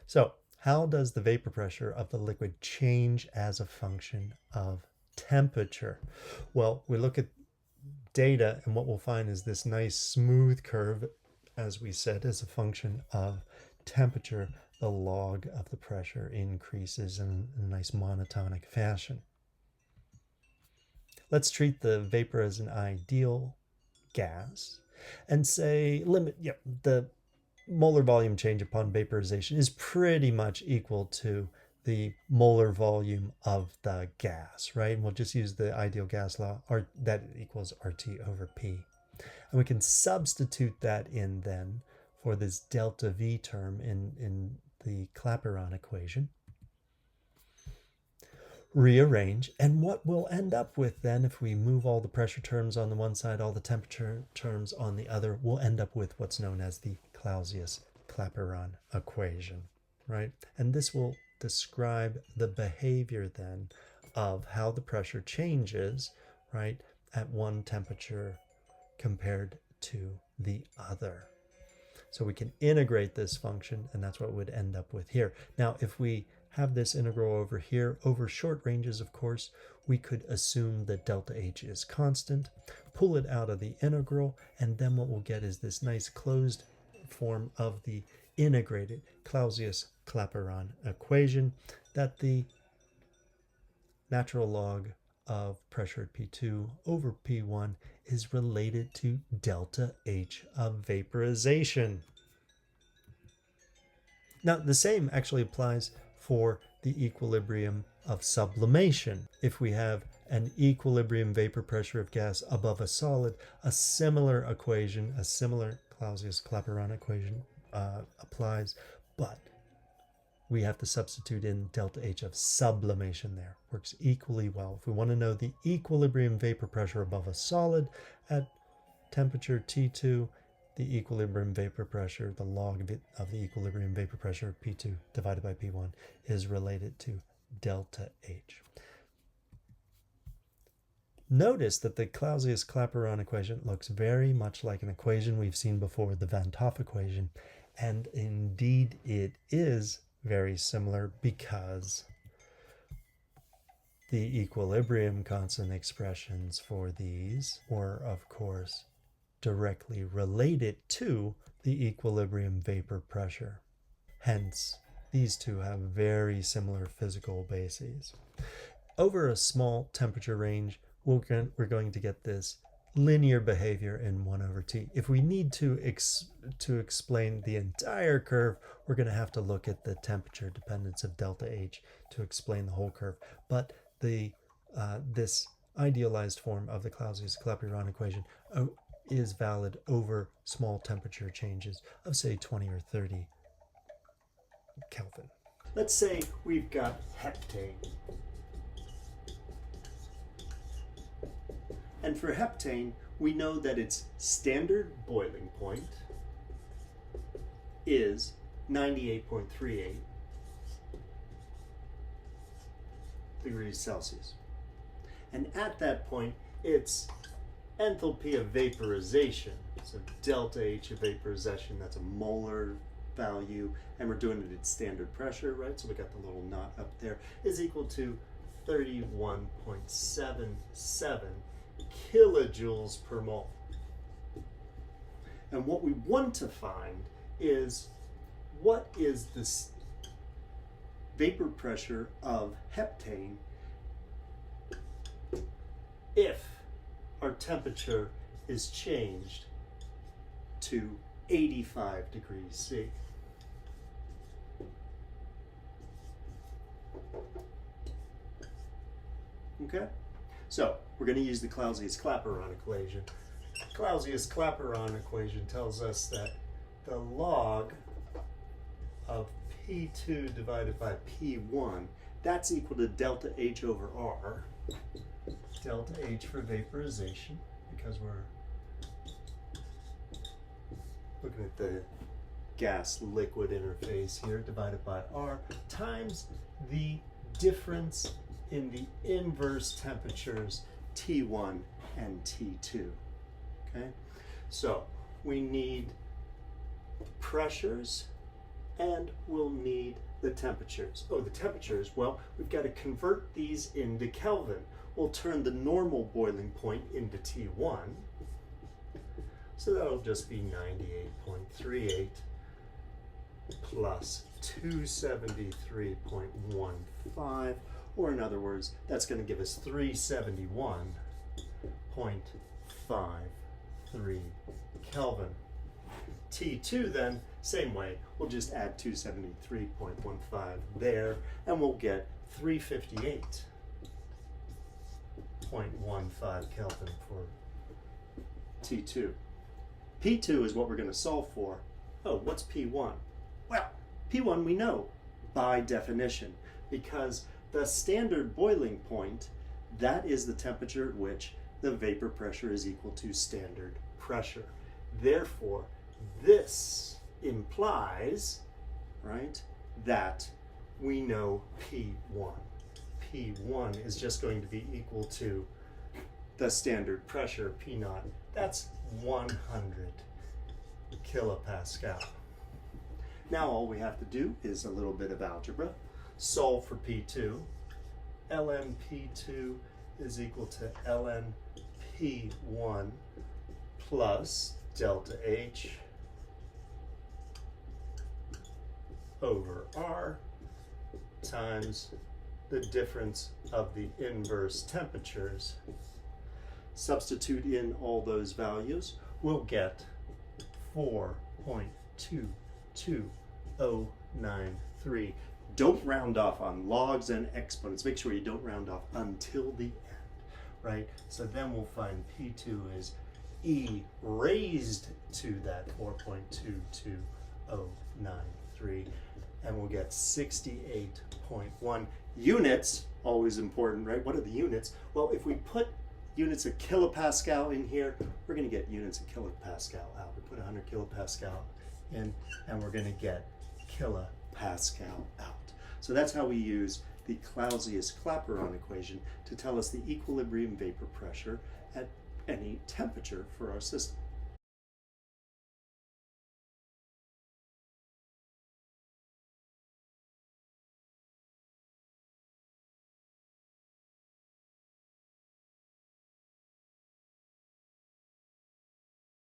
So how does the vapor pressure of the liquid change as a function of temperature? Well, we look at data, and what we'll find is this nice smooth curve, as we said, as a function of temperature. The log of the pressure increases in a nice monotonic fashion. Let's treat the vapor as an ideal gas and say the molar volume change upon vaporization is pretty much equal to the molar volume of the gas, right? And we'll just use the ideal gas law, or that equals RT over P. And we can substitute that in then for this delta V term in the Clapeyron equation. Rearrange, and what we'll end up with then, if we move all the pressure terms on the one side, all the temperature terms on the other, we'll end up with what's known as the Clausius-Clapeyron equation, right? And this will describe the behavior then of how the pressure changes, right, at one temperature compared to the other. So we can integrate this function, and that's what we'd end up with here. Now, if we have this integral over here, over short ranges, of course, we could assume that delta H is constant, pull it out of the integral, and then what we'll get is this nice closed form of the integrated Clausius-Clapeyron equation, that the natural log of pressure at P2 over P1 is related to delta H of vaporization. Now, the same actually applies for the equilibrium of sublimation. If we have an equilibrium vapor pressure of gas above a solid, a similar equation, a similar Clausius-Clapeyron equation applies, but we have to substitute in delta H of sublimation there. Works equally well. If we want to know the equilibrium vapor pressure above a solid at temperature T2, the equilibrium vapor pressure, the log of the equilibrium vapor pressure of P2 divided by P1 is related to delta H. Notice that the Clausius-Clapeyron equation looks very much like an equation we've seen before, the Van 't Hoff equation, and indeed it is very similar because the equilibrium constant expressions for these were, of course, directly related to the equilibrium vapor pressure. Hence, these two have very similar physical bases. Over a small temperature range, we're going to get this linear behavior in 1 over T. If we need to explain the entire curve, we're going to have to look at the temperature dependence of delta H to explain the whole curve. But this idealized form of the Clausius-Clapeyron equation is valid over small temperature changes of, say, 20 or 30 Kelvin. Let's say we've got heptane. And for heptane, we know that its standard boiling point is 98.38 degrees Celsius. And at that point, its enthalpy of vaporization, so delta H of vaporization, that's a molar value, and we're doing it at standard pressure, right? So we got the little knot up there, is equal to 31.77 kilojoules per mole. And what we want to find is what is this vapor pressure of heptane if our temperature is changed to 85 degrees C. Okay? So we're going to use the Clausius-Clapeyron equation. Clausius-Clapeyron equation tells us that the log of P2 divided by P1, that's equal to delta H over R. Delta H for vaporization, because we're looking at the gas-liquid interface here, divided by R, times the difference in the inverse temperatures T1 and T2. Okay, so we need pressures and we'll need the temperatures. Oh, the temperatures, well, we've got to convert these into Kelvin. We'll turn the normal boiling point into T1. So that'll just be 98.38 plus 273.15, or in other words, that's going to give us 371.53 Kelvin. T2 then, same way, we'll just add 273.15 there, and we'll get 358.15 Kelvin for T2. P2 is what we're going to solve for. Oh, what's P1? Well, P1 we know by definition, because the standard boiling point, that is the temperature at which the vapor pressure is equal to standard pressure. Therefore, this implies, right, that we know P1. P1 is just going to be equal to the standard pressure, P naught. That's 100 kilopascal. Now all we have to do is a little bit of algebra. Solve for P2. ln P2 is equal to ln P1 plus delta H over R times the difference of the inverse temperatures. Substitute in all those values, we'll get 4.22093. Don't round off on logs and exponents. Make sure you don't round off until the end, right? So then we'll find P2 is e raised to that 4.22093, and we'll get 68.1 units. Always important, right? What are the units? Well, if we put units of kilopascal in here, we're going to get units of kilopascal out. We put 100 kilopascal in, and we're going to get kilopascal out. So that's how we use the Clausius-Clapeyron equation to tell us the equilibrium vapor pressure at any temperature for our system.